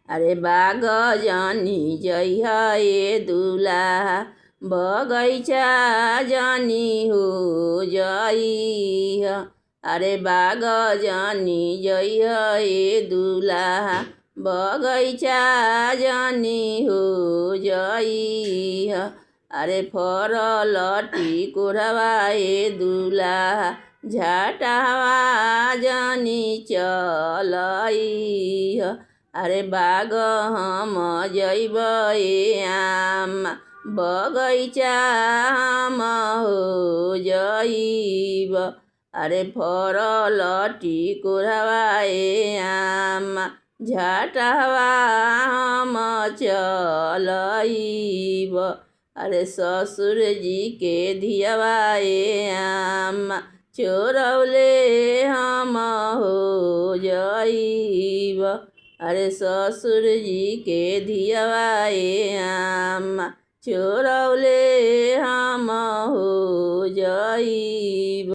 अरे बाग जानी जइहा ए दूल्हा बगैचा जानी हो जइहा। अरे बाग जानी जइहा ए दूल्हा बगैचा जानी हो जइहा। अरे फरल टिकोरवा ए दूल्हा झाटावा जानी चलइहा। अरे बाग हम जइब ए आमा बगैचा हम हो जइब। अरे फरल टिकोरवा ए आमा झाटावा हम चलइब। अरे ससुर जी के धियावा ए आमा चोरौले हम हो जइब। अरे ससुर जी के धियावा ए आमा चोरौले हम हो जइब।